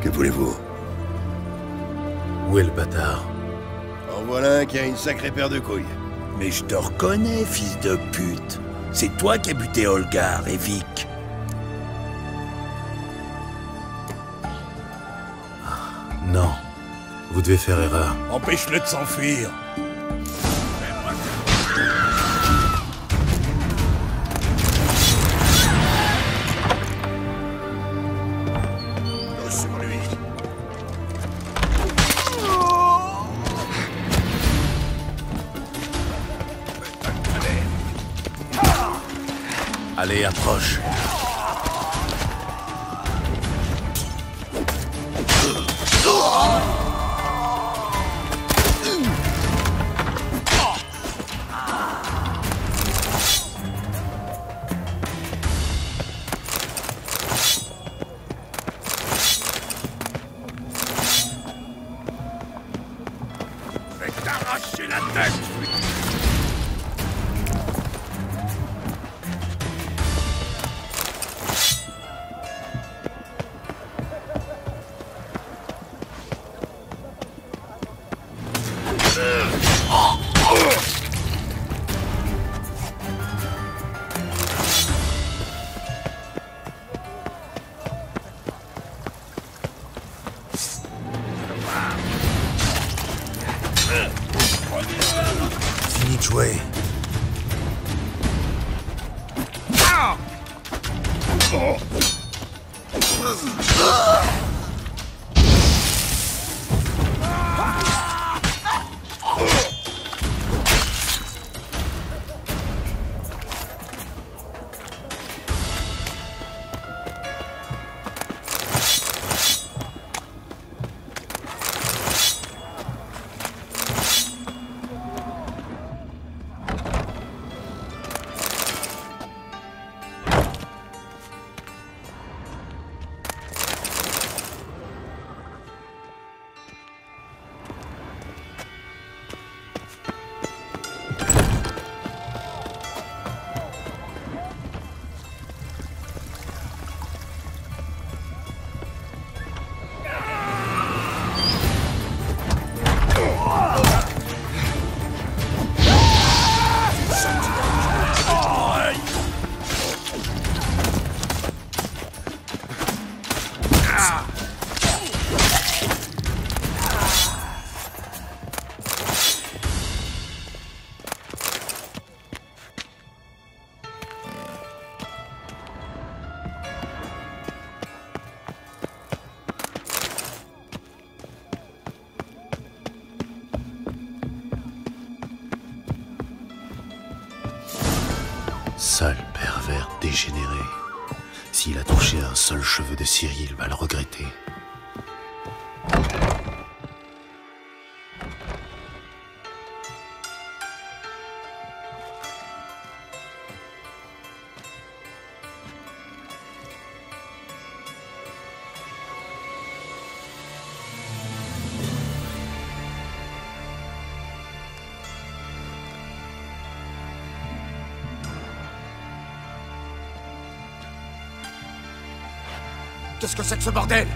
Que voulez-vous? Où est le bâtard? En voilà un qui a une sacrée paire de couilles. Mais je te reconnais, fils de pute. C'est toi qui as buté Olgar et Vic. Non. Vous devez faire erreur. Empêche-le de s'enfuir. Sur lui. Allez, approche. Je vais t'arracher la tête. Fini de jouer. Sale pervers dégénéré. S'il a touché un seul cheveu de Cyril, il va le regretter. Qu'est-ce que c'est que ce bordel?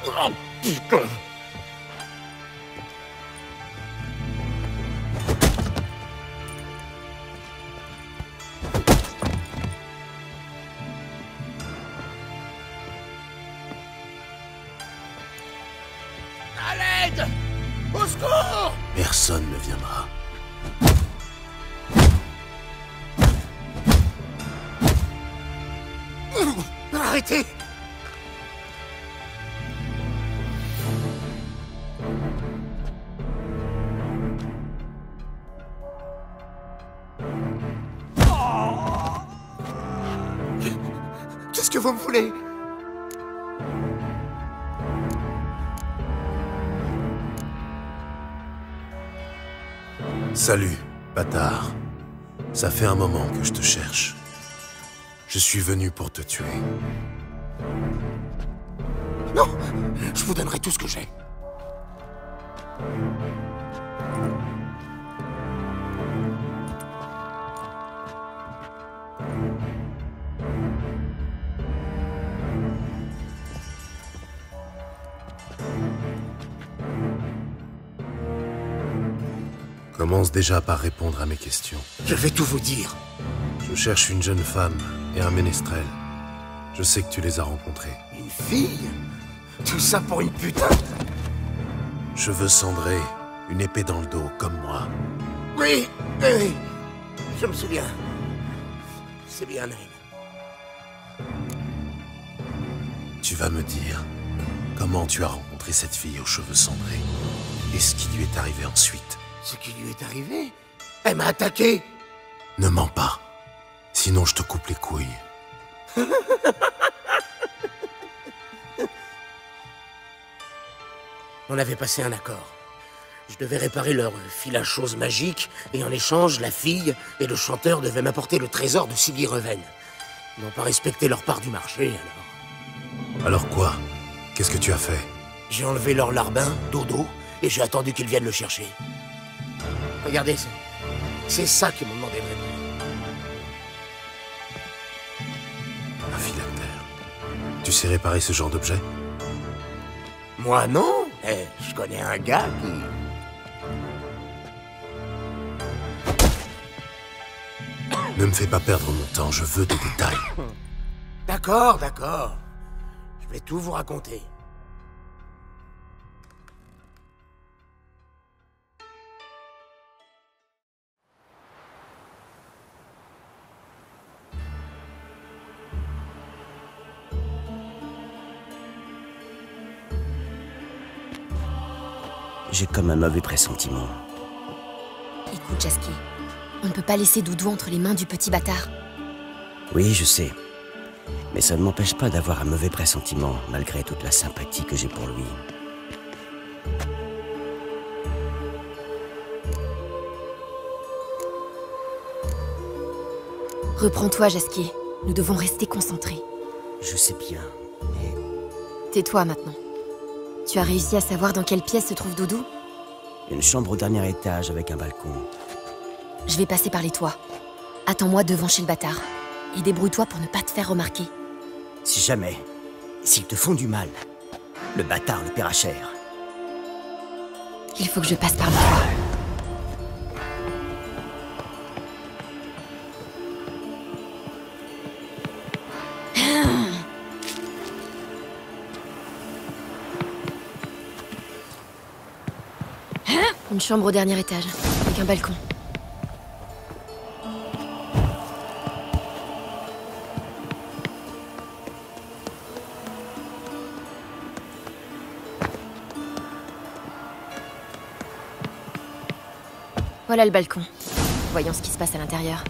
Oh, putain. À l'aide! Au secours! Personne ne viendra. Arrêtez! Qu'est-ce que vous me voulez? Salut, bâtard. Ça fait un moment que je te cherche. Je suis venu pour te tuer. Non! Je vous donnerai tout ce que j'ai. Commence déjà par répondre à mes questions. Je vais tout vous dire. Je cherche une jeune femme et un ménestrel. Je sais que tu les as rencontrés. Une fille? Tout ça pour une putain? Cheveux cendrés, une épée dans le dos, comme moi. Oui, oui, je me souviens. C'est bien elle. Tu vas me dire comment tu as rencontré cette fille aux cheveux cendrés et ce qui lui est arrivé ensuite. Ce qui lui est arrivé? Elle m'a attaqué. Ne mens pas, sinon je te coupe les couilles. On avait passé un accord. Je devais réparer leur fil à choses magique, et en échange, la fille et le chanteur devaient m'apporter le trésor de Siggy Reven. Ils n'ont pas respecté leur part du marché, alors. Alors quoi? Qu'est-ce que tu as fait? J'ai enlevé leur larbin, Dodo, et j'ai attendu qu'ils viennent le chercher. Regardez, c'est ça qu'ils m'ont demandé vraiment. Un phylactère. Tu sais réparer ce genre d'objet? Moi, non. Eh, je connais un gars qui... Ne me fais pas perdre mon temps, je veux des détails. D'accord, d'accord. Je vais tout vous raconter. J'ai comme un mauvais pressentiment. Écoute, Jasky, on ne peut pas laisser Doudou entre les mains du petit bâtard. Oui, je sais. Mais ça ne m'empêche pas d'avoir un mauvais pressentiment, malgré toute la sympathie que j'ai pour lui. Reprends-toi, Jasky. Nous devons rester concentrés. Je sais bien, mais... Tais-toi maintenant. Tu as réussi à savoir dans quelle pièce se trouve Doudou? Une chambre au dernier étage avec un balcon. Je vais passer par les toits. Attends-moi devant chez le bâtard. Et débrouille-toi pour ne pas te faire remarquer. Si jamais, s'ils te font du mal, le bâtard le paiera cher. Il faut que je passe par le toit. Une chambre au dernier étage, avec un balcon. Voilà le balcon. Voyons ce qui se passe à l'intérieur.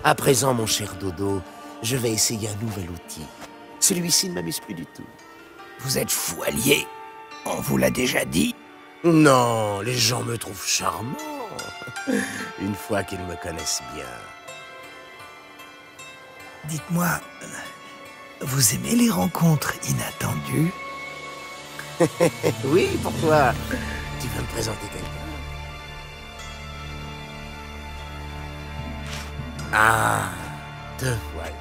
À présent, mon cher Dodo, je vais essayer un nouvel outil. Celui-ci ne m'amuse plus du tout. Vous êtes fou allié. On vous l'a déjà dit. Non, les gens me trouvent charmant. Une fois qu'ils me connaissent bien. Dites-moi, vous aimez les rencontres inattendues? Oui, pourquoi? Tu veux me présenter quelqu'un? Ah, te voilà.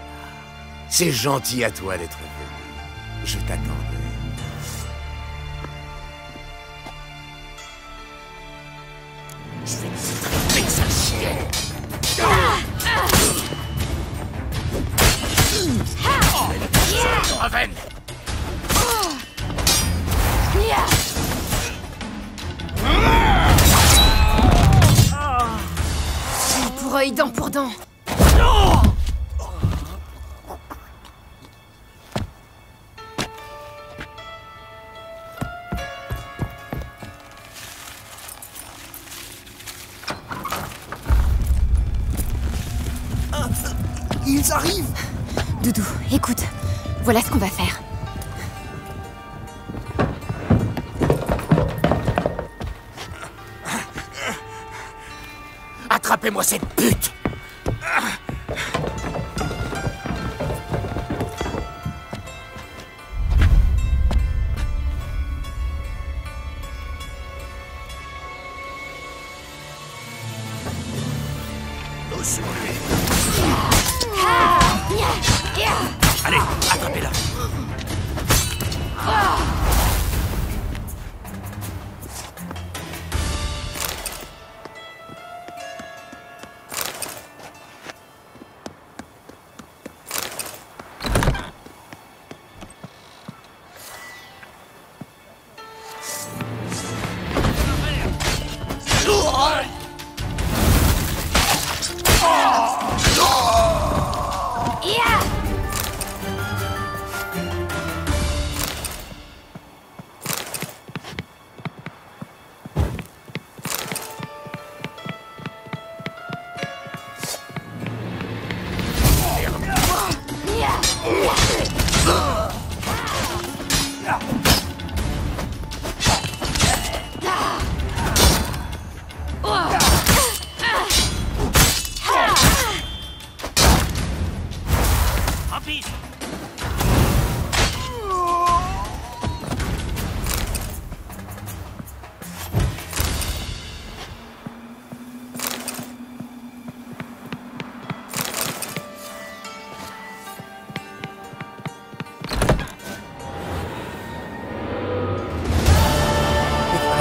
C'est gentil à toi d'être venu. Je t'attendais. Je vais te tromper, sale chien. Reven. Pour œil, dent pour dent. Ils arrivent! Doudou, écoute. Voilà ce qu'on va faire. Attrapez-moi cette pute! Allez, attrapez-la!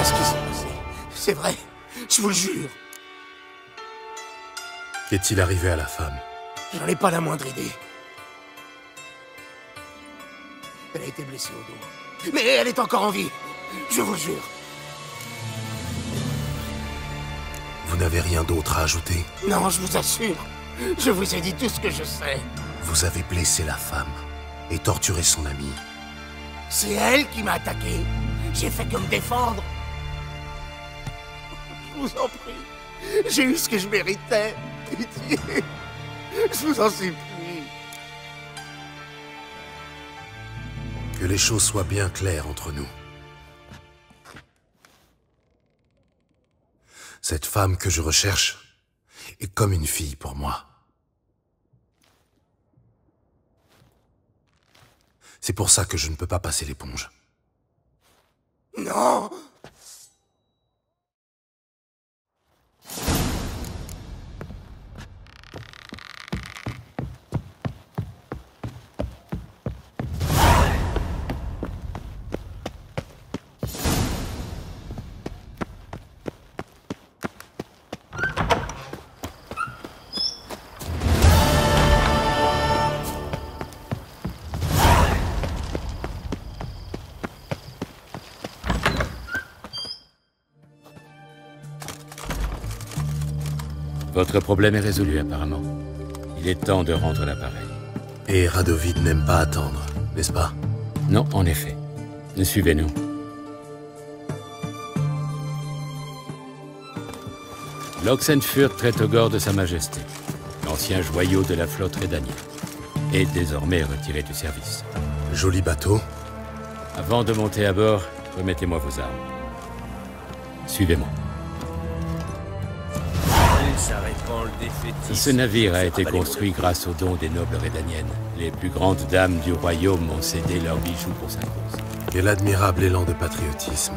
ce qui s'est passé. C'est vrai, je vous le jure. Qu'est-il arrivé à la femme? J'en ai pas la moindre idée. Elle a été blessée au dos. Mais elle est encore en vie. Je vous le jure. Vous n'avez rien d'autre à ajouter? Non, je vous assure. Je vous ai dit tout ce que je sais. Vous avez blessé la femme et torturé son ami. C'est elle qui m'a attaqué. J'ai fait que me défendre. Je vous en prie. J'ai eu ce que je méritais. Pitié. Je vous en supplie. Que les choses soient bien claires entre nous. Cette femme que je recherche est comme une fille pour moi. C'est pour ça que je ne peux pas passer l'éponge. Non! Votre problème est résolu, apparemment. Il est temps de rendre l'appareil. Et Radovid n'aime pas attendre, n'est-ce pas? Non, en effet. Suivez-nous. L'Oxenfurt Tretogor de Sa Majesté, l'ancien joyau de la flotte rédanienne, est désormais retiré du service. Joli bateau. Avant de monter à bord, remettez-moi vos armes. Suivez-moi. Ce navire a été construit grâce aux dons des nobles rédaniennes. Les plus grandes dames du royaume ont cédé leurs bijoux pour sa cause. Quel admirable élan de patriotisme.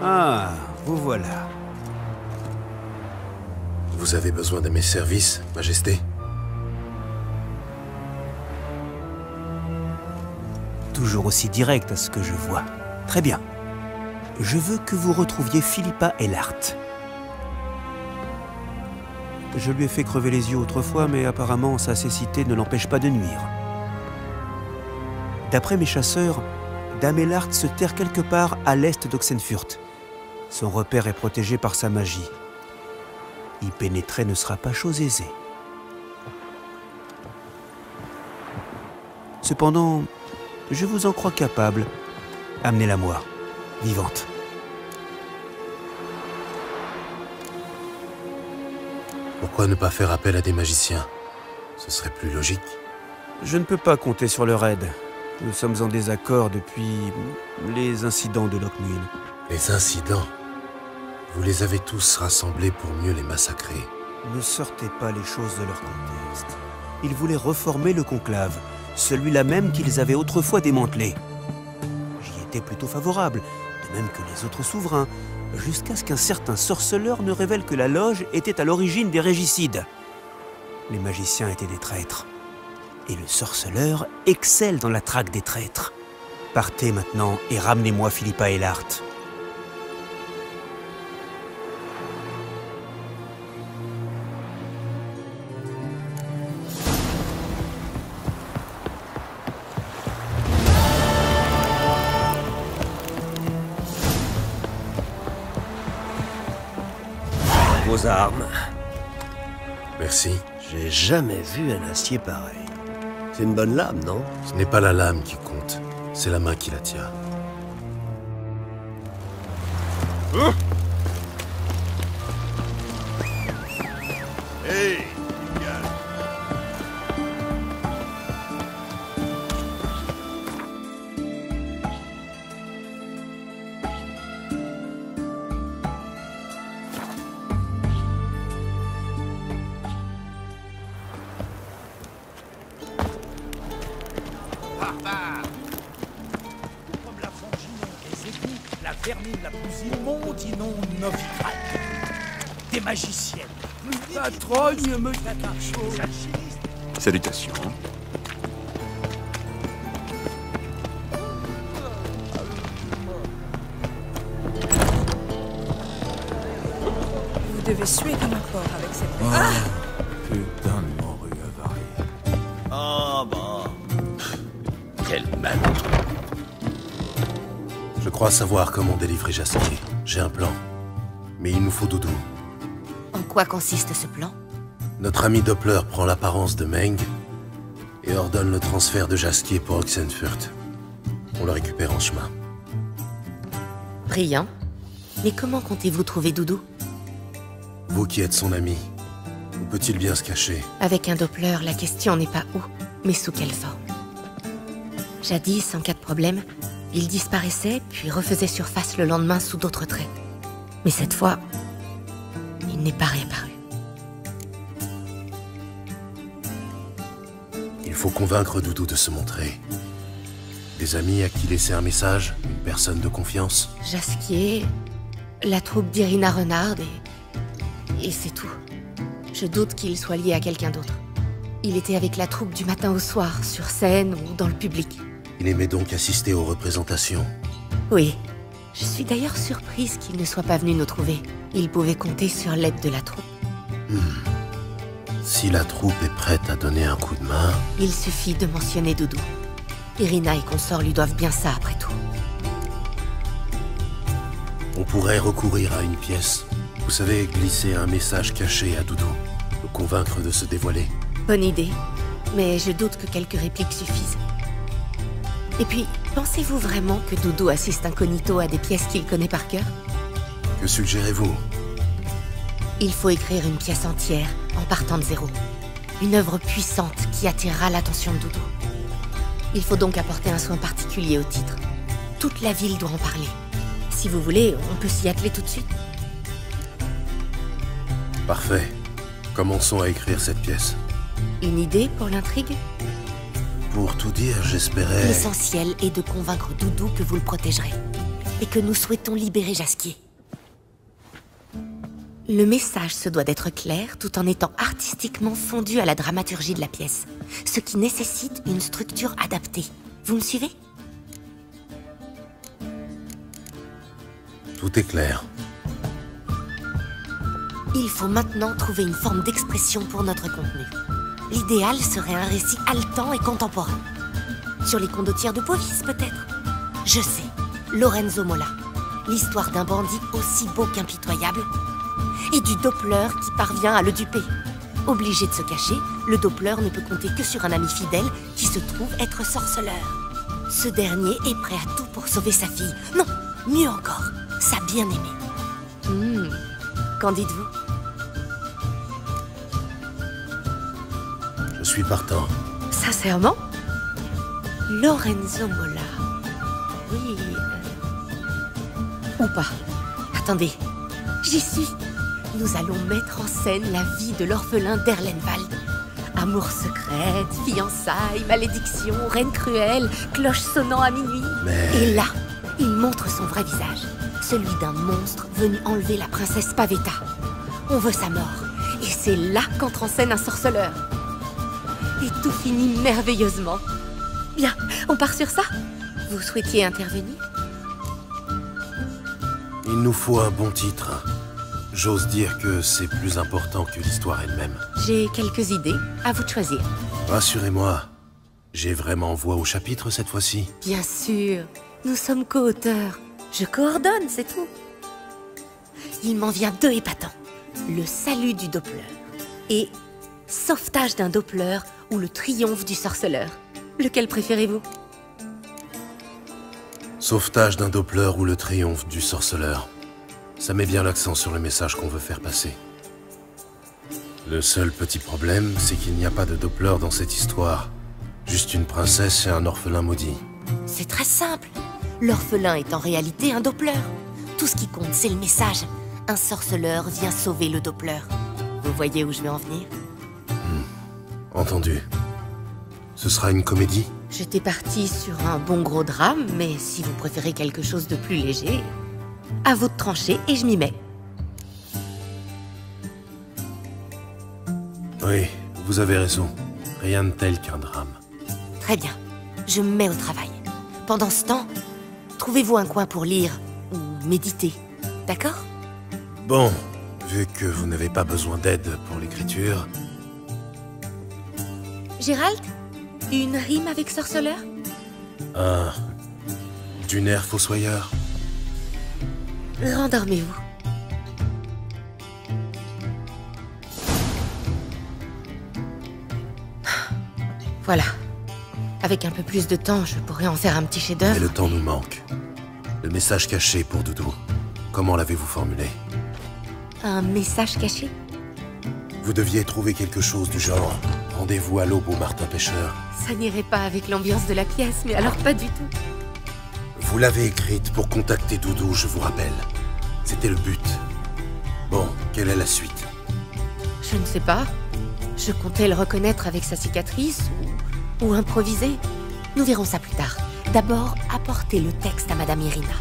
Ah, vous voilà. Vous avez besoin de mes services, Majesté? Toujours aussi direct à ce que je vois. Très bien. Je veux que vous retrouviez Philippa Eilhart. Je lui ai fait crever les yeux autrefois, mais apparemment sa cécité ne l'empêche pas de nuire. D'après mes chasseurs, Dame Eilhart se terre quelque part à l'est d'Oxenfurt. Son repère est protégé par sa magie. Y pénétrer ne sera pas chose aisée. Cependant, je vous en crois capable. Amenez-la moi, vivante. Pourquoi ne pas faire appel à des magiciens? Ce serait plus logique. Je ne peux pas compter sur leur aide. Nous sommes en désaccord depuis les incidents de Lockmuir. Les incidents? Vous les avez tous rassemblés pour mieux les massacrer. Ne sortez pas les choses de leur contexte. Ils voulaient reformer le conclave, celui-là même qu'ils avaient autrefois démantelé. J'y étais plutôt favorable, de même que les autres souverains, jusqu'à ce qu'un certain sorceleur ne révèle que la loge était à l'origine des régicides. Les magiciens étaient des traîtres. Et le sorceleur excelle dans la traque des traîtres. Partez maintenant et ramenez-moi Philippa Eilhart. Vos armes. Merci. J'ai jamais vu un acier pareil. C'est une bonne lame, non? Ce n'est pas la lame qui compte, c'est la main qui la tient. Hey, Comme la fongine des égouts, la vermine la plus immonde inonde Novigrad. Des magiciennes. La trogne me dit quelque chose. Des alchimistes. Salutations. Vous devez suer comme un porc avec cette Oh, bête. putain de morue avariée. Ah bah. Quel mal. Je crois savoir comment délivrer Jasquier. J'ai un plan. Mais il nous faut Doudou. En quoi consiste ce plan? Notre ami Doppler prend l'apparence de Meng et ordonne le transfert de Jasquier pour Oxenfurt. On le récupère en chemin. Brillant. Mais comment comptez-vous trouver Doudou? Vous qui êtes son ami, où peut-il bien se cacher? Avec un Doppler, la question n'est pas où, mais sous quelle forme. Jadis, en cas de problème, il disparaissait, puis refaisait surface le lendemain sous d'autres traits. Mais cette fois, il n'est pas réapparu. Il faut convaincre Doudou de se montrer. Des amis à qui laisser un message, une personne de confiance. Jasquier, la troupe d'Irina Renard et c'est tout. Je doute qu'il soit lié à quelqu'un d'autre. Il était avec la troupe du matin au soir, sur scène ou dans le public. Il aimait donc assister aux représentations. Oui. Je suis d'ailleurs surprise qu'il ne soit pas venu nous trouver. Il pouvait compter sur l'aide de la troupe. Si la troupe est prête à donner un coup de main... Il suffit de mentionner Doudou. Irina et consorts lui doivent bien ça, après tout. On pourrait recourir à une pièce. Vous savez, glisser un message caché à Doudou. Le convaincre de se dévoiler. Bonne idée. Mais je doute que quelques répliques suffisent. Et puis, pensez-vous vraiment que Doudou assiste incognito à des pièces qu'il connaît par cœur? Que suggérez-vous? Il faut écrire une pièce entière, en partant de zéro. Une œuvre puissante qui attirera l'attention de Doudou. Il faut donc apporter un soin particulier au titre. Toute la ville doit en parler. Si vous voulez, on peut s'y atteler tout de suite. Parfait. Commençons à écrire cette pièce. Une idée pour l'intrigue? Pour tout dire, j'espérais... L'essentiel est de convaincre Doudou que vous le protégerez. Et que nous souhaitons libérer Jasquier. Le message se doit d'être clair tout en étant artistiquement fondu à la dramaturgie de la pièce. Ce qui nécessite une structure adaptée. Vous me suivez? Tout est clair. Il faut maintenant trouver une forme d'expression pour notre contenu. L'idéal serait un récit haletant et contemporain. Sur les condottières de Povis, peut-être? Je sais, Lorenzo Mola. L'histoire d'un bandit aussi beau qu'impitoyable. Et du Doppler qui parvient à le duper. Obligé de se cacher, le Doppler ne peut compter que sur un ami fidèle qui se trouve être sorceleur. Ce dernier est prêt à tout pour sauver sa fille. Non, mieux encore, sa bien-aimée. Qu'en dites-vous? Je suis partant. Sincèrement? Lorenzo Mola. Oui. Ou pas. Attendez. J'y suis. Nous allons mettre en scène la vie de l'orphelin d'Erlenwald. Amour secret, fiançailles, malédiction, reine cruelle, cloche sonnant à minuit. Mais... Et là, il montre son vrai visage. Celui d'un monstre venu enlever la princesse Pavetta. On veut sa mort. Et c'est là qu'entre en scène un sorceleur. Et tout finit merveilleusement. Bien, on part sur ça? Vous souhaitiez intervenir? Il nous faut un bon titre. J'ose dire que c'est plus important que l'histoire elle-même. J'ai quelques idées, à vous de choisir. Rassurez-moi, j'ai vraiment voix au chapitre cette fois-ci. Bien sûr, nous sommes co-auteurs. Je coordonne, c'est tout. Il m'en vient deux épatants. Le salut du Doppler et sauvetage d'un Doppler ou le triomphe du sorceleur. Lequel préférez-vous? Sauvetage d'un Doppler ou le triomphe du sorceleur. Ça met bien l'accent sur le message qu'on veut faire passer. Le seul petit problème, c'est qu'il n'y a pas de Doppler dans cette histoire. Juste une princesse et un orphelin maudit. C'est très simple. L'orphelin est en réalité un Doppler. Tout ce qui compte, c'est le message. Un sorceleur vient sauver le Doppler. Vous voyez où je vais en venir? Entendu. Ce sera une comédie? J'étais partie sur un bon gros drame, mais si vous préférez quelque chose de plus léger, à vous de trancher et je m'y mets. Oui, vous avez raison. Rien de tel qu'un drame. Très bien. Je me mets au travail. Pendant ce temps, trouvez-vous un coin pour lire ou méditer. D'accord? Bon, vu que vous n'avez pas besoin d'aide pour l'écriture... Gérald? Une rime avec sorceleur? Du nerf fossoyeur. Rendormez-vous. Voilà. Avec un peu plus de temps, je pourrais en faire un petit chef-d'œuvre. Mais le temps nous manque. Le message caché pour Doudou. Comment l'avez-vous formulé? Un message caché? Vous deviez trouver quelque chose du genre. Rendez-vous à l'aube au Martin Pêcheur. Ça n'irait pas avec l'ambiance de la pièce, mais alors pas du tout. Vous l'avez écrite pour contacter Doudou, je vous rappelle. C'était le but. Bon, quelle est la suite? Je ne sais pas. Je comptais le reconnaître avec sa cicatrice ou improviser. Nous verrons ça plus tard. D'abord, apportez le texte à Madame Irina.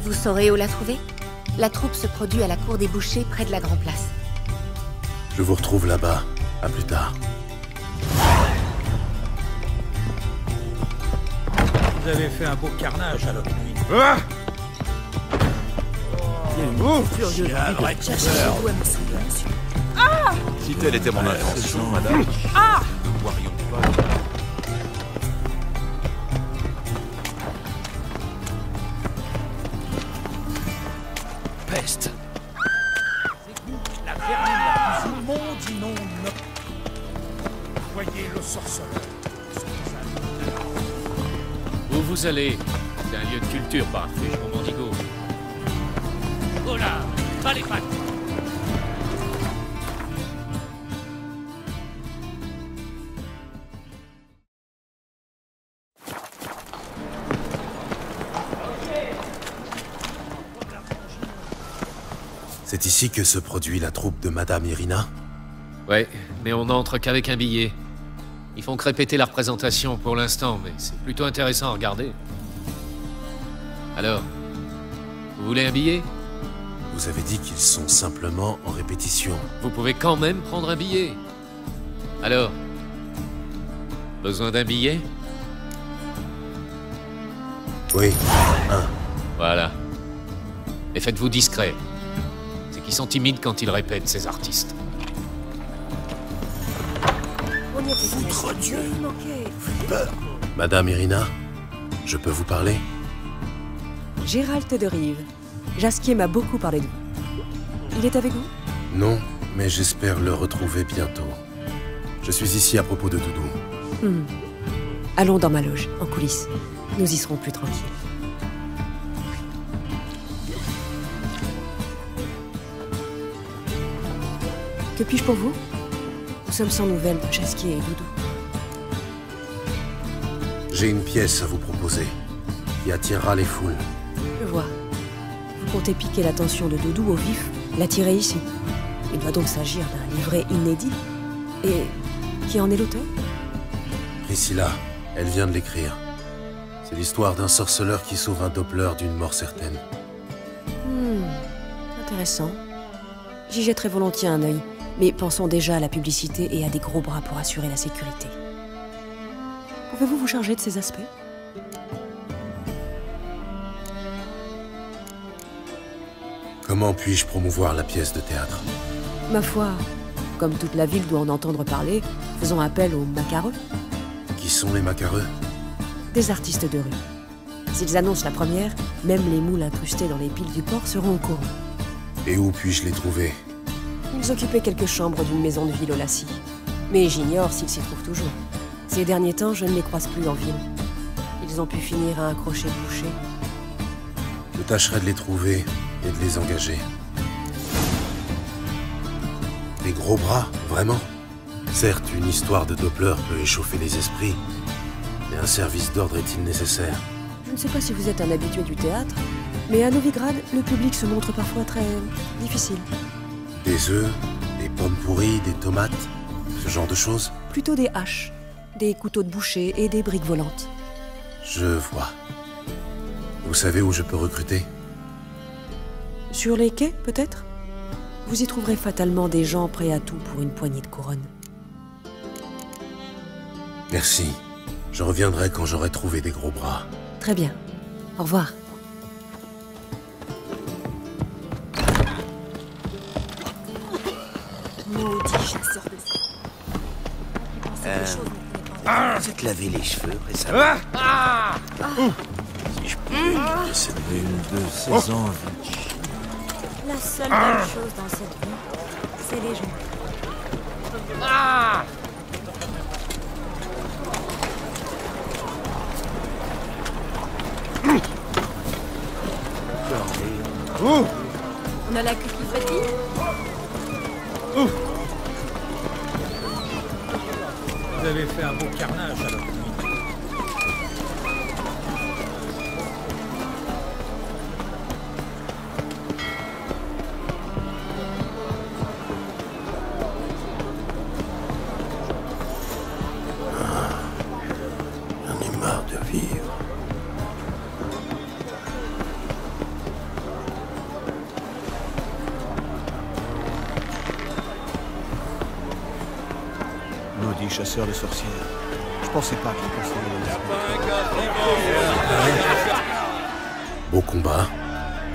Vous saurez où la trouver? La troupe se produit à la cour des bouchers près de la Grand Place. Je vous retrouve là-bas. À plus tard. Vous avez fait un beau carnage à l'autre nuit. Ah! Si telle était mon intention, madame, nous ne boirions pas. Peste. La vermine la plus immonde inonde. Voyez le sorceleur. Où vous allez? C'est un lieu de culture parfait pour Mandigo. Oh là, pas les pattes. C'est ici que se produit la troupe de Madame Irina? Ouais, mais on n'entre qu'avec un billet. Ils font que répéter la représentation pour l'instant, mais c'est plutôt intéressant à regarder. Alors, vous voulez un billet? Vous avez dit qu'ils sont simplement en répétition. Vous pouvez quand même prendre un billet. Alors, besoin d'un billet? Oui, un. Voilà. Et faites-vous discret. C'est qu'ils sont timides quand ils répètent, ces artistes. Foutre Dieu! Madame Irina, je peux vous parler? Gérald de Rive. Jasquier m'a beaucoup parlé de vous. Il est avec vous? Non, mais j'espère le retrouver bientôt. Je suis ici à propos de Doudou. Allons dans ma loge, en coulisses. Nous y serons plus tranquilles. Que puis-je pour vous? Nous sommes sans nouvelles de Jasquier et Doudou. J'ai une pièce à vous proposer, qui attirera les foules. Je vois. Vous comptez piquer l'attention de Doudou au vif, l'attirer ici. Il doit donc s'agir d'un livret inédit. Et qui en est l'auteur? Priscilla, elle vient de l'écrire. C'est l'histoire d'un sorceleur qui sauve un Doppler d'une mort certaine. Intéressant. J'y jetterai volontiers un œil. Mais pensons déjà à la publicité et à des gros bras pour assurer la sécurité. Pouvez-vous vous charger de ces aspects? Comment puis-je promouvoir la pièce de théâtre? Ma foi, comme toute la ville doit en entendre parler, faisons appel aux macareux. Qui sont les macareux? Des artistes de rue. S'ils annoncent la première, même les moules incrustés dans les piles du port seront au courant. Et où puis-je les trouver? Ils occupaient quelques chambres d'une maison de ville au Lacy. Mais j'ignore s'ils s'y trouvent toujours. Ces derniers temps, je ne les croise plus en ville. Ils ont pu finir à un crochet bouché. Je tâcherai de les trouver et de les engager. Les gros bras, vraiment? Certes, une histoire de Doppler peut échauffer les esprits, mais un service d'ordre est-il nécessaire? Je ne sais pas si vous êtes un habitué du théâtre, mais à Novigrad, le public se montre parfois très difficile. Des œufs, des pommes pourries, des tomates, ce genre de choses? Plutôt des haches, des couteaux de boucher et des briques volantes. Je vois. Vous savez où je peux recruter? Sur les quais, peut-être? Vous y trouverez fatalement des gens prêts à tout pour une poignée de couronnes. Merci. Je reviendrai quand j'aurai trouvé des gros bras. Très bien. Au revoir. Maudit chasseur de sang. Vous êtes lavé les cheveux récemment. Si je pouvais décéder une de ces envies. La seule bonne chose dans cette vie, c'est les gens. On a la queue qui fatigue. Vous avez fait un beau carnage alors. J'en ai marre de vivre. Maudit chasseur de sorcières. Je pensais pas qu'il pensait... Beau combat,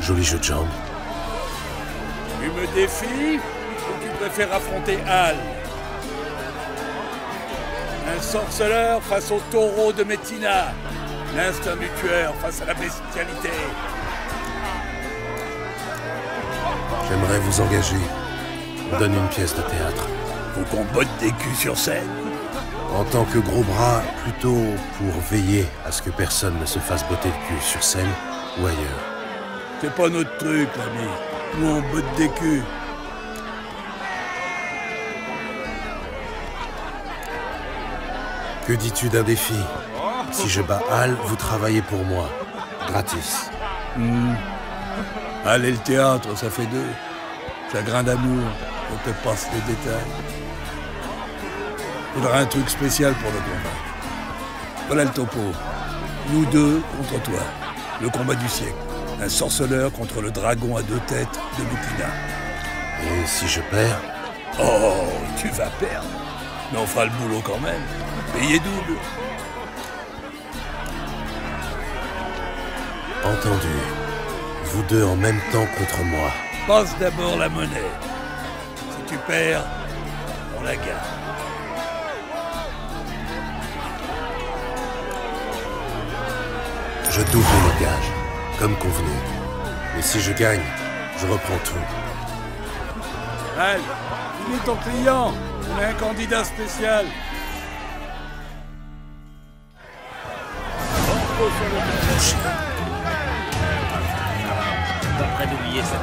joli jeu de jambes. Tu me défies ou tu préfères affronter Hal? Un sorceleur face au taureau de Metina. L'instinct du tueur face à la bestialité. J'aimerais vous engager. On donne une pièce de théâtre. Faut qu'on botte des culs sur scène. En tant que gros bras, plutôt pour veiller à ce que personne ne se fasse botter le cul sur scène ou ailleurs. C'est pas notre truc, l'ami. Nous, on botte des culs. Que dis-tu d'un défi? Si je bats Hal, vous travaillez pour moi. Gratis. Hal et le théâtre, ça fait deux. Chagrin d'amour, on te passe les détails. Faudra un truc spécial pour le combat. Voilà le topo. Nous deux contre toi. Le combat du siècle. Un sorceleur contre le dragon à deux têtes de Metina. Et si je perds? Oh, tu vas perdre. Mais on fera le boulot quand même. Payé double. Entendu. Vous deux en même temps contre moi. Passe d'abord la monnaie. Si tu perds, on la garde. Je double le gage, comme convenu. Mais si je gagne, je reprends tout. Hal, il est ton client. On a un candidat spécial. Pas près d'oublier ça.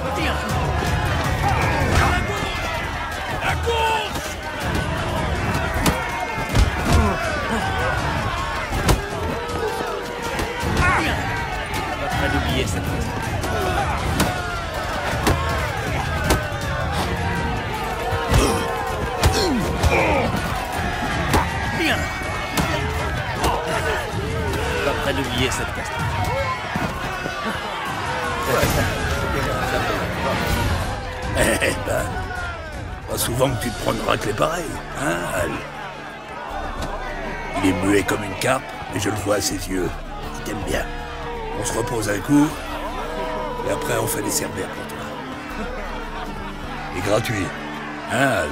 La course! Pas près d'oublier ça. Bien. Pas près d'oublier cette casse. Eh ben, pas souvent que tu te prends une raclée pareille, hein, Hal? Il est muet comme une carpe, mais je le vois à ses yeux. Il t'aime bien. On se repose un coup, et après on fait des cerbères pour toi. Et gratuit, hein, Hal?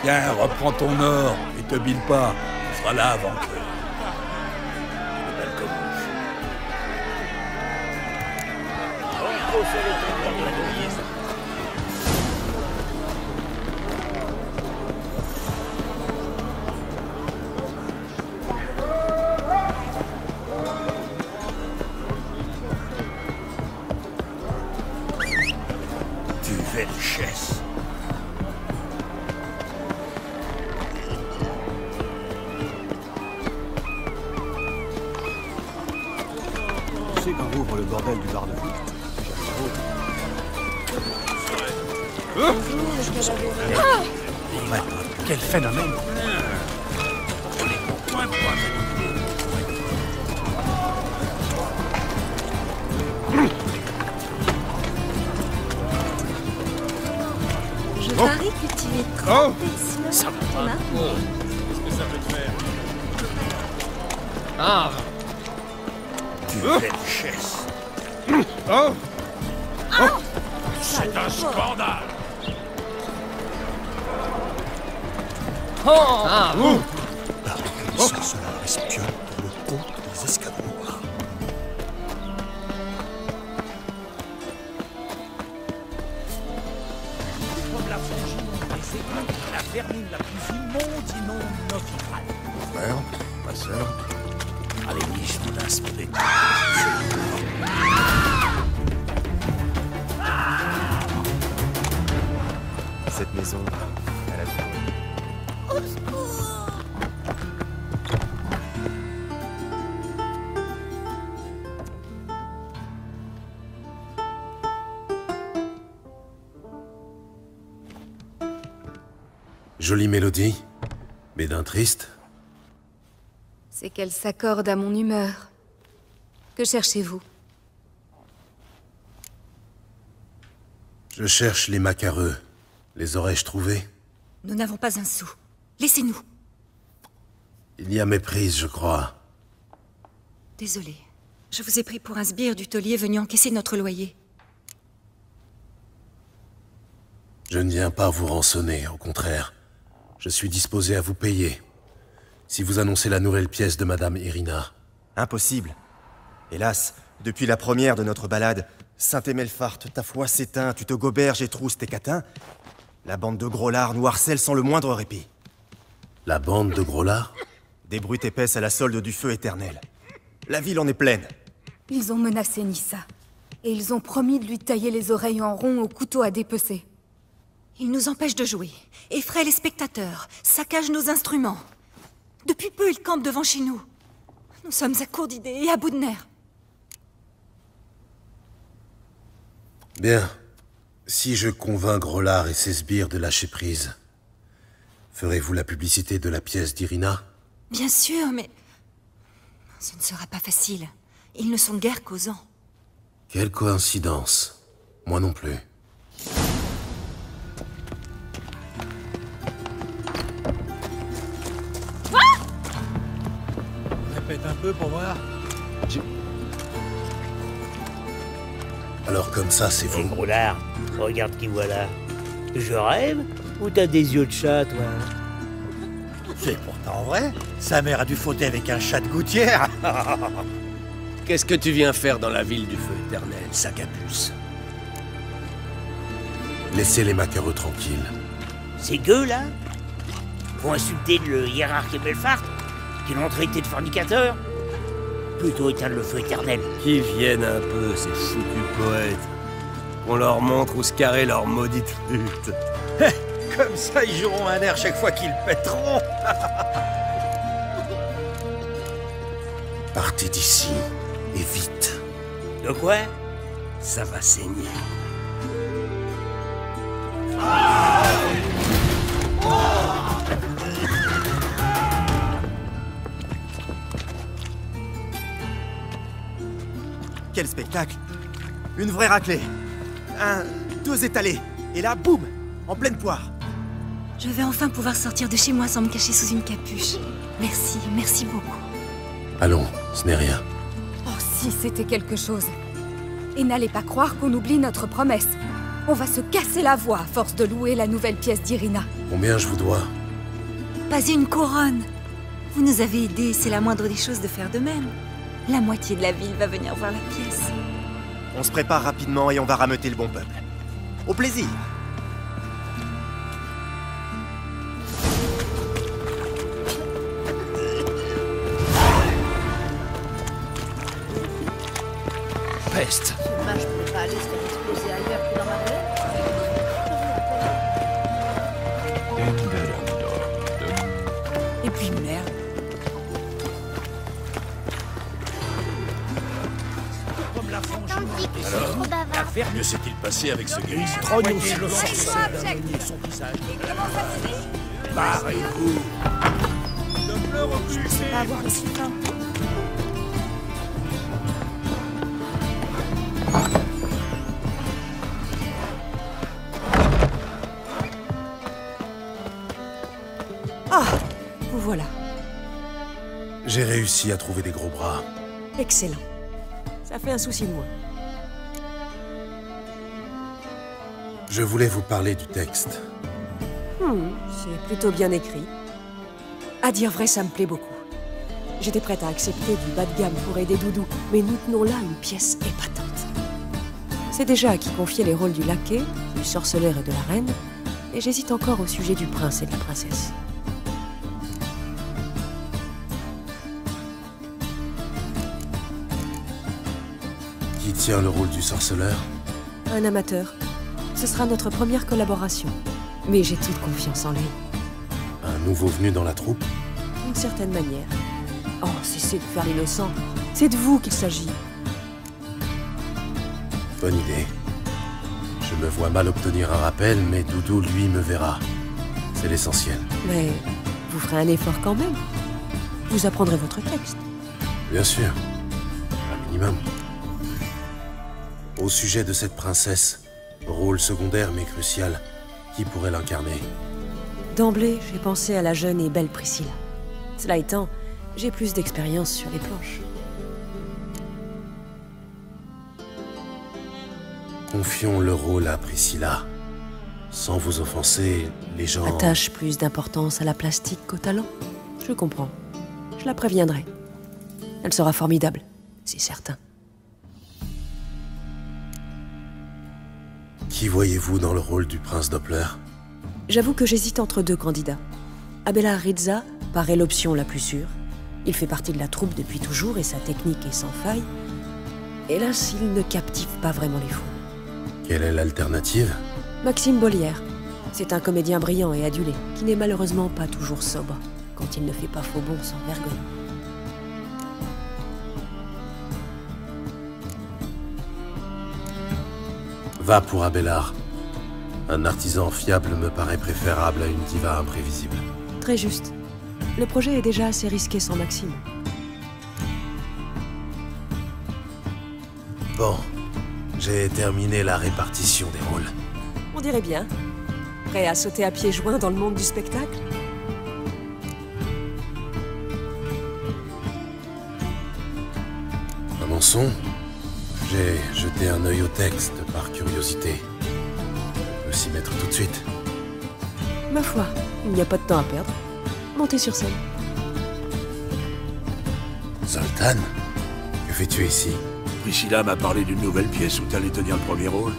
Tiens, reprends ton or et te bile pas. On sera là avant que... Les balles commencent. Duvelchesse. Tu sais quand ouvre le bordel du bar de foot? Quel phénomène! Je parie que tu es trempé Ça va pas. ça peut te faire. Ah. Tu fais une chaise. Oh. Oh. C'est un scandale. Oh. Ah, bon. Ça, cela espionne pour le compte des escadrons noirs. Comme la frangine des égouts, la vermine la plus immonde inonde nos vitrales. Mon frère, ma sœur. Allez, je vous laisse me découvrir. Cette maison, elle a tout. Au secours! Jolie mélodie, mais d'un triste. C'est qu'elle s'accorde à mon humeur. Que cherchez-vous? Je cherche les macareux. Les aurais-je trouvés? Nous n'avons pas un sou. Laissez-nous. Il y a méprise, je crois. Désolé. Je vous ai pris pour un sbire du taulier venu encaisser notre loyer. Je ne viens pas vous rançonner, au contraire. Je suis disposé à vous payer. Si vous annoncez la nouvelle pièce de Madame Irina. Impossible. Hélas, depuis la première de notre balade, Saint-Emelfart, ta foi s'éteint, tu te goberges et trousses tes catins. La bande de gros lards nous harcèle sans le moindre répit. La bande de gros lards? Des brutes épaisses à la solde du feu éternel. La ville en est pleine. Ils ont menacé Nissa. Et ils ont promis de lui tailler les oreilles en rond au couteau à dépecer. Ils nous empêchent de jouer, effraient les spectateurs, saccagent nos instruments. Depuis peu, ils campent devant chez nous. Nous sommes à court d'idées et à bout de nerfs. Bien. Si je convainc Grollard et ses sbires de lâcher prise, ferez-vous la publicité de la pièce d'Irina? Bien sûr, mais... ce ne sera pas facile. Ils ne sont guère causants. Quelle coïncidence. Moi non plus. Répète un peu pour voir. Alors comme ça, c'est vous. Grollard, regarde qui voilà. Je rêve ou t'as des yeux de chat, toi? C'est pourtant vrai. Sa mère a dû fauter avec un chat de gouttière. Qu'est-ce que tu viens faire dans la ville du feu éternel, sac à puce? Laissez les macareux tranquilles. Ces gueux, là, vont insulter le hiérarque Emelfart, qui l'ont traité de fornicateur. Plutôt éteindre le feu éternel. Qu'ils viennent un peu, ces foutus poètes. On leur montre où se carrer leur maudite flûte. Comme ça, ils joueront un air chaque fois qu'ils pèteront. Partez d'ici, et vite. De quoi? Ça va saigner. Quel spectacle! Une vraie raclée. Deux étalés. Et là, boum! En pleine poire. Je vais enfin pouvoir sortir de chez moi sans me cacher sous une capuche. Merci, merci beaucoup. Allons, ce n'est rien. Oh, si c'était quelque chose. Et n'allez pas croire qu'on oublie notre promesse. On va se casser la voix à force de louer la nouvelle pièce d'Irina. Combien je vous dois? Pas une couronne. Vous nous avez aidés, c'est la moindre des choses de faire de même. La moitié de la ville va venir voir la pièce. On se prépare rapidement et on va rameuter le bon peuple. Au plaisir! Peste! Dommage, je pouvais pas aller se faire exploser ailleurs que dans ma rue. Et puis merde. Comme la frangine des égouts, la vermine. Que s'est-il passé avec ce gris? Trognez le sorceleur d'araignée son visage. Barrez-vous. Ne pleure plus. On va avoir des souverains. vous voilà. J'ai réussi à trouver des gros bras. Excellent. Ça fait un souci de moins. Je voulais vous parler du texte. C'est plutôt bien écrit. À dire vrai, ça me plaît beaucoup. J'étais prête à accepter du bas de gamme pour aider Doudou, mais nous tenons là une pièce épatante. C'est déjà à qui confier les rôles du laquais, du sorceleur et de la reine, et j'hésite encore au sujet du prince et de la princesse. Qui tient le rôle du sorceleur? Un amateur. Ce sera notre première collaboration, mais j'ai toute confiance en lui. Un nouveau venu dans la troupe? D'une certaine manière. Oh, cessez de faire l'innocent. C'est de vous qu'il s'agit. Bonne idée. Je me vois mal obtenir un rappel, mais Doudou, lui, me verra. C'est l'essentiel. Mais vous ferez un effort quand même. Vous apprendrez votre texte. Bien sûr. Un minimum. Au sujet de cette princesse, rôle secondaire mais crucial, qui pourrait l'incarner? D'emblée, j'ai pensé à la jeune et belle Priscilla. Cela étant, j'ai plus d'expérience sur les planches. Confions le rôle à Priscilla. Sans vous offenser, les gens... Attache plus d'importance à la plastique qu'au talent. Je comprends. Je la préviendrai. Elle sera formidable, c'est certain. Qui voyez-vous dans le rôle du prince Doppler? J'avoue que j'hésite entre deux candidats. Abelard Rizza paraît l'option la plus sûre. Il fait partie de la troupe depuis toujours et sa technique est sans faille. Hélas, il ne captive pas vraiment les foules. Quelle est l'alternative? Maxime Bollière. C'est un comédien brillant et adulé, qui n'est malheureusement pas toujours sobre, quand il ne fait pas faux bond sans vergogne. Va pour Abelard. Un artisan fiable me paraît préférable à une diva imprévisible. Très juste. Le projet est déjà assez risqué sans Maxime. Bon, j'ai terminé la répartition des rôles. On dirait bien. Prêt à sauter à pieds joints dans le monde du spectacle? Commençons. J'ai jeté un œil au texte par curiosité. On peut s'y mettre tout de suite. Ma foi, il n'y a pas de temps à perdre. Montez sur scène. Zoltan, que fais-tu ici? Priscilla m'a parlé d'une nouvelle pièce où t'allais tenir le premier rôle.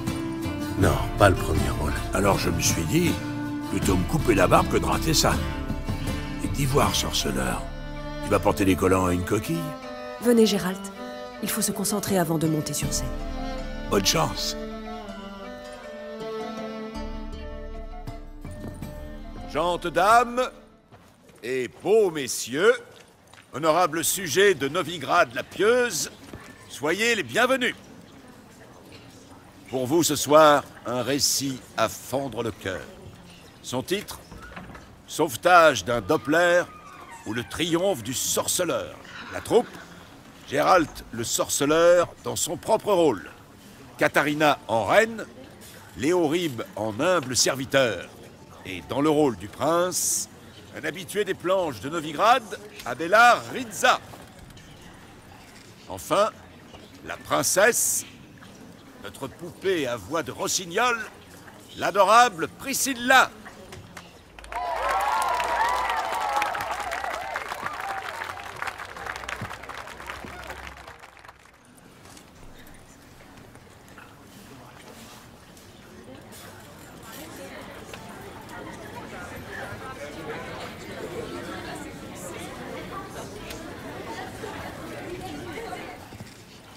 Non, pas le premier rôle. Alors je me suis dit, plutôt me couper la barbe que de rater ça. Et d'y voir, sorceleur. Tu vas porter les collants à une coquille? Venez, Gérald. Il faut se concentrer avant de monter sur scène. Bonne chance. Gentes dames et beaux messieurs, honorables sujets de Novigrad la Pieuse, soyez les bienvenus. Pour vous ce soir, un récit à fendre le cœur. Son titre, Sauvetage d'un Doppler ou le triomphe du sorceleur. La troupe, Gérald le sorceleur dans son propre rôle. Katharina en reine, Léorib en humble serviteur. Et dans le rôle du prince, un habitué des planches de Novigrad, Abelard Rizza. Enfin, la princesse, notre poupée à voix de rossignol, l'adorable Priscilla.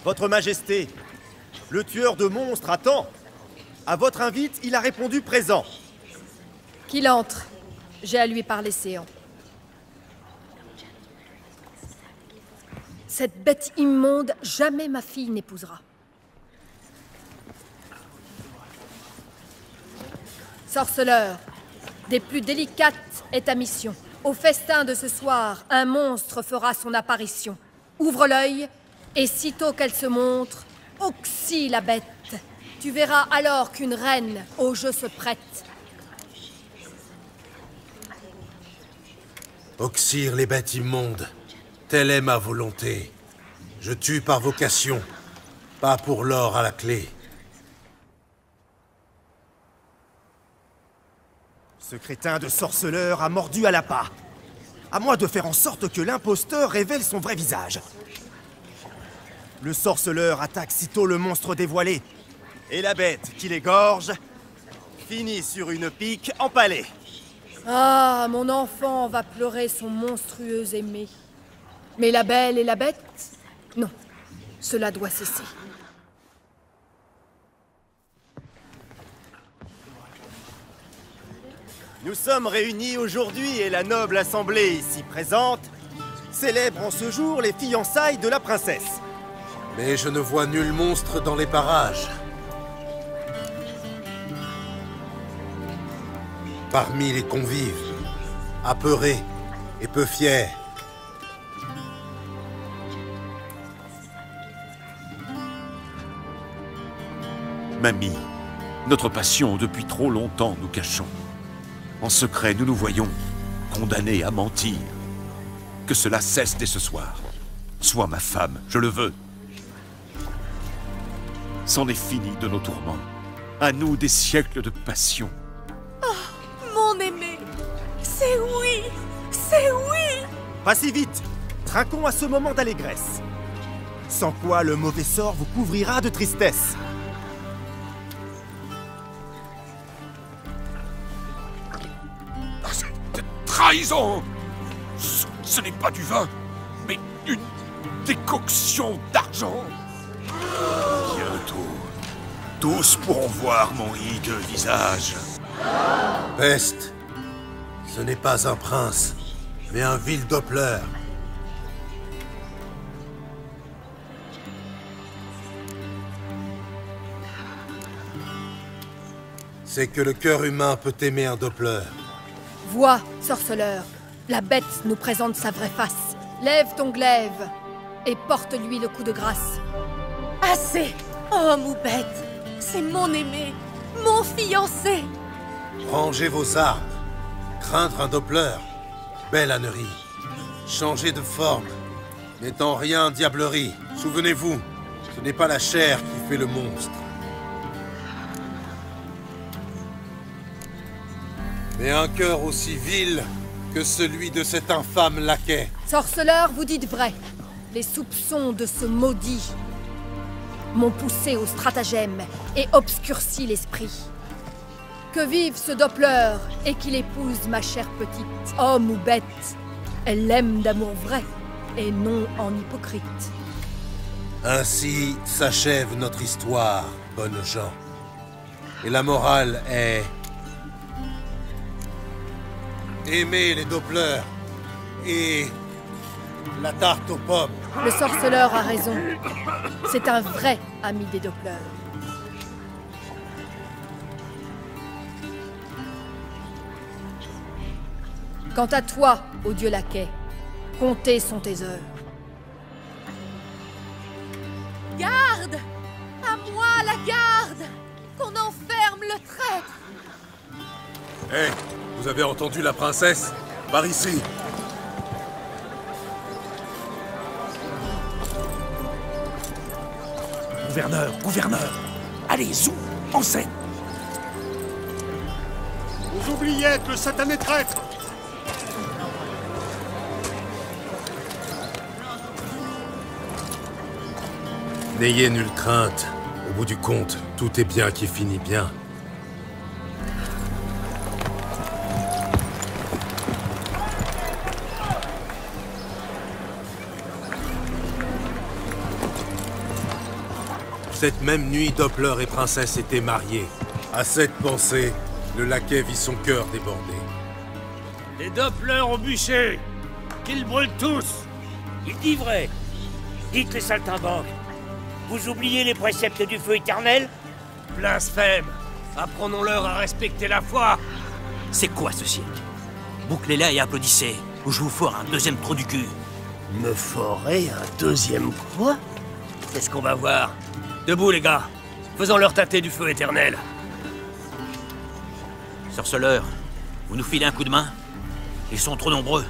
Votre Majesté, le tueur de monstres attend. À votre invite, il a répondu présent. Qu'il entre. J'ai à lui parler séant. Cette bête immonde, jamais ma fille n'épousera. Sorceleur, des plus délicates est ta mission. Au festin de ce soir, un monstre fera son apparition. Ouvre l'œil, et sitôt qu'elle se montre, oxy la bête. Tu verras alors qu'une reine au jeu se prête. Oxyre les bêtes immondes. Telle est ma volonté. Je tue par vocation, pas pour l'or à la clé. Ce crétin de sorceleur a mordu à l'appât. À moi de faire en sorte que l'imposteur révèle son vrai visage. Le sorceleur attaque sitôt le monstre dévoilé. Et la bête qui l'égorge finit sur une pique empalée. Ah, mon enfant va pleurer son monstrueux aimé. Mais la belle et la bête? Non, cela doit cesser. Nous sommes réunis aujourd'hui et la noble assemblée ici présente célèbre en ce jour les fiançailles de la princesse. Mais je ne vois nul monstre dans les parages. Parmi les convives, apeurés et peu fiers. Mamie, notre passion depuis trop longtemps nous cachons. En secret, nous nous voyons condamnés à mentir. Que cela cesse dès ce soir. Sois ma femme, je le veux. C'en est fini de nos tourments. À nous des siècles de passion. Mon aimé, c'est oui, c'est oui. Pas si vite. Trinquons à ce moment d'allégresse. Sans quoi le mauvais sort vous couvrira de tristesse. Trahison! Ce n'est pas du vin, mais une décoction d'argent. Bientôt, tous pourront voir mon hideux visage. Peste, ce n'est pas un prince, mais un vil Doppler. C'est que le cœur humain peut aimer un Doppler. Vois, sorceleur, la bête nous présente sa vraie face. Lève ton glaive et porte-lui le coup de grâce. Assez. Oh, Moubette, c'est mon aimé, mon fiancé. Rangez vos armes. Craindre un Doppler, belle ânerie. Changer de forme, n'étant rien diablerie. Souvenez-vous, ce n'est pas la chair qui fait le monstre. Mais un cœur aussi vil que celui de cet infâme laquais. Sorceleur, vous dites vrai. Les soupçons de ce maudit m'ont poussé au stratagème et obscurci l'esprit. Que vive ce Doppler et qu'il épouse ma chère petite, homme ou bête. Elle l'aime d'amour vrai et non en hypocrite. Ainsi s'achève notre histoire, bonnes gens. Et la morale est... aimer les Dopplers et la tarte aux pommes. Le sorceleur a raison. C'est un vrai ami des Dopplers. Quant à toi, ô dieu laquais, comptez sont tes heures. Garde! À moi la garde! Qu'on enferme le traître! Hé, vous avez entendu la princesse? Par ici! Gouverneur, allez, zou, en scène! Vous oubliez que le satané traître! N'ayez nulle crainte. Au bout du compte, tout est bien qui finit bien. Cette même nuit, Doppler et Princesse étaient mariés. À cette pensée, le laquais vit son cœur déborder. Les Doppler au bûcher! Qu'ils brûlent tous! Il dit vrai! Dites les saltimbanques! Vous oubliez les préceptes du feu éternel? Blasphème! Apprenons-leur à respecter la foi! C'est quoi ce siècle? Bouclez-la et applaudissez, ou je vous foire un deuxième trou du cul. Me forer un deuxième quoi? C'est ce qu'on va voir. Debout, les gars. Faisons-leur tâter du feu éternel. Sorceleur, vous nous filez un coup de main? Ils sont trop nombreux.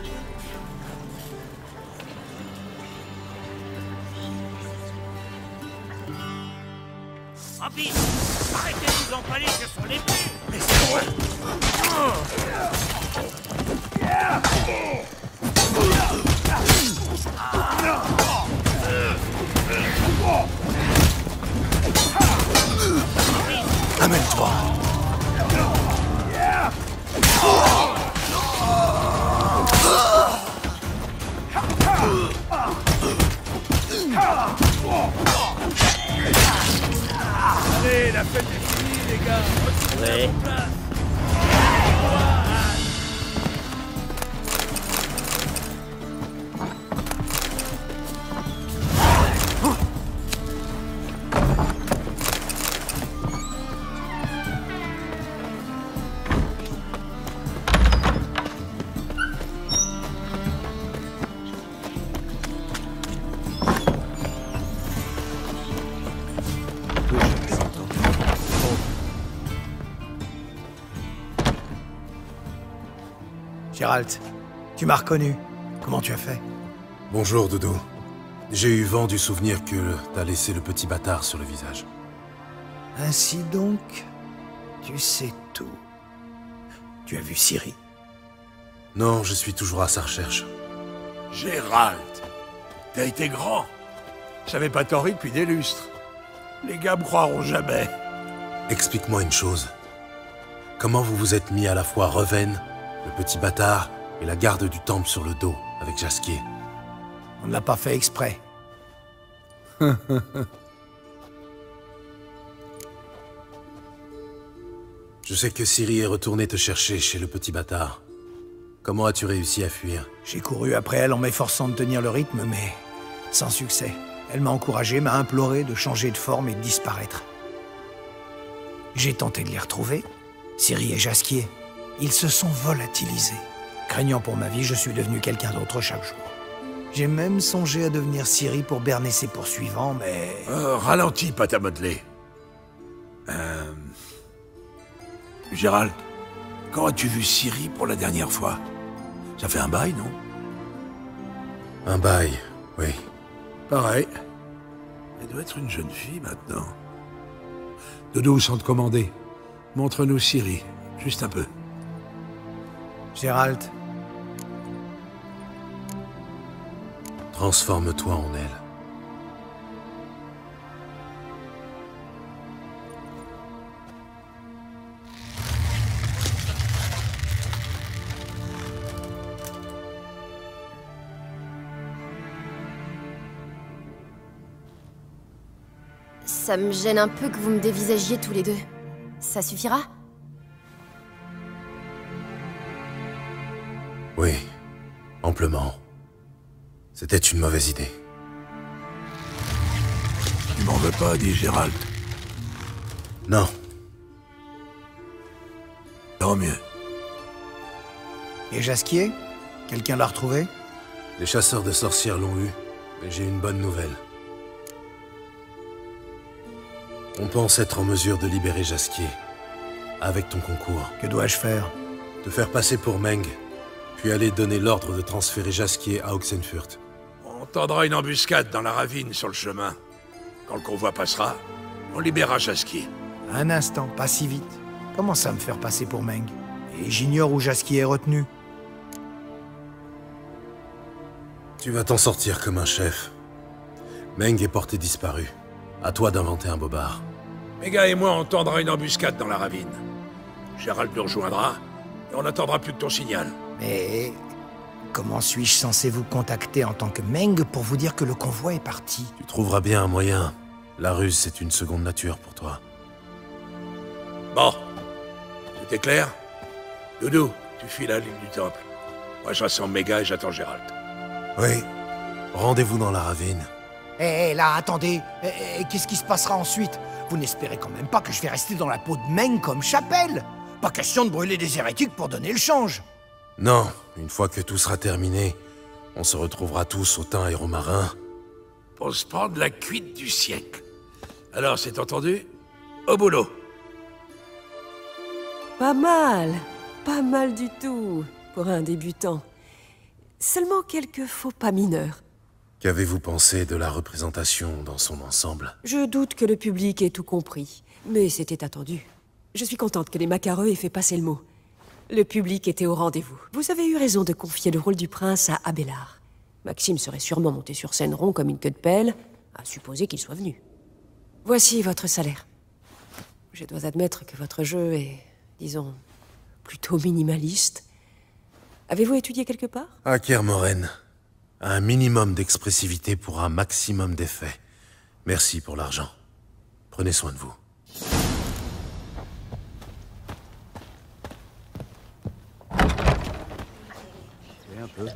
bêtises. Arrêtez de vous empaler sur son épée. Laissez-moi. Amène-toi. Allez, la fête est finie, les gars. Retrouvez vos places. Geralt, tu m'as reconnu. Comment tu as fait? Bonjour, Dodo. J'ai eu vent du souvenir que t'as laissé le petit bâtard sur le visage. Ainsi donc, tu sais tout. Tu as vu Ciri? Non, je suis toujours à sa recherche. Gérald, t'as été grand. J'avais pas tort depuis des lustres. Les gars me croiront jamais. Explique-moi une chose. Comment vous vous êtes mis à la fois Reven, le petit bâtard, et la garde du temple sur le dos, avec Jaskier? On ne l'a pas fait exprès. Je sais que Ciri est retournée te chercher chez le petit bâtard. Comment as-tu réussi à fuir? J'ai couru après elle en m'efforçant de tenir le rythme, mais sans succès. Elle m'a encouragé, m'a imploré de changer de forme et de disparaître. J'ai tenté de les retrouver, Ciri et Jaskier. Ils se sont volatilisés. Craignant pour ma vie, je suis devenu quelqu'un d'autre chaque jour. J'ai même songé à devenir Ciri pour berner ses poursuivants, mais... Ralentis, pâte à modeler. Gérald, quand as-tu vu Ciri pour la dernière fois? Ça fait un bail, non? Un bail, oui. Pareil. Elle doit être une jeune fille, maintenant. Dodo, sans te commander. Montre-nous Ciri, juste un peu. Gérald. Transforme-toi en elle. Ça me gêne un peu que vous me dévisagiez tous les deux. Ça suffira? Oui, amplement. C'était une mauvaise idée. Tu m'en veux pas, dit Gérald. Non. Tant mieux. Et Jaskier? Quelqu'un l'a retrouvé? Les chasseurs de sorcières l'ont eu, mais j'ai une bonne nouvelle. On pense être en mesure de libérer Jaskier, avec ton concours. Que dois-je faire? Te faire passer pour Meng, puis aller donner l'ordre de transférer Jaskier à Oxenfurt. On tendra une embuscade dans la ravine sur le chemin. Quand le convoi passera, on libérera Jaskier. Un instant, pas si vite. Comment ça me faire passer pour Meng? Et j'ignore où Jaskier est retenu. Tu vas t'en sortir comme un chef. Meng est porté disparu. À toi d'inventer un bobard. Méga et moi, on tendra une embuscade dans la ravine. Gérald nous rejoindra, et on n'attendra plus que ton signal. Mais... comment suis-je censé vous contacter en tant que Meng pour vous dire que le convoi est parti? Tu trouveras bien un moyen. La ruse, c'est une seconde nature pour toi. Bon. Tout est clair? Doudou, tu files la ligne du temple. Moi, je rassemble Méga et j'attends Gérald. Oui. Rendez-vous dans la ravine. Eh, là, attendez. Qu'est-ce qui se passera ensuite? Vous n'espérez quand même pas que je vais rester dans la peau de Meng comme chapelle? Pas question de brûler des hérétiques pour donner le change. Non, une fois que tout sera terminé, on se retrouvera tous au thym et romarin. Pour se prendre la cuite du siècle. Alors, c'est entendu? Au boulot. Pas mal du tout, pour un débutant. Seulement quelques faux pas mineurs. Qu'avez-vous pensé de la représentation dans son ensemble? Je doute que le public ait tout compris. Mais c'était attendu. Je suis contente que les macareux aient fait passer le mot. Le public était au rendez-vous. Vous avez eu raison de confier le rôle du prince à Abélard. Maxime serait sûrement monté sur scène rond comme une queue de pelle, à supposer qu'il soit venu. Voici votre salaire. Je dois admettre que votre jeu est, disons, plutôt minimaliste. Avez-vous étudié quelque part? À Kermoren. Un minimum d'expressivité pour un maximum d'effet. Merci pour l'argent. Prenez soin de vous. C'est un peu.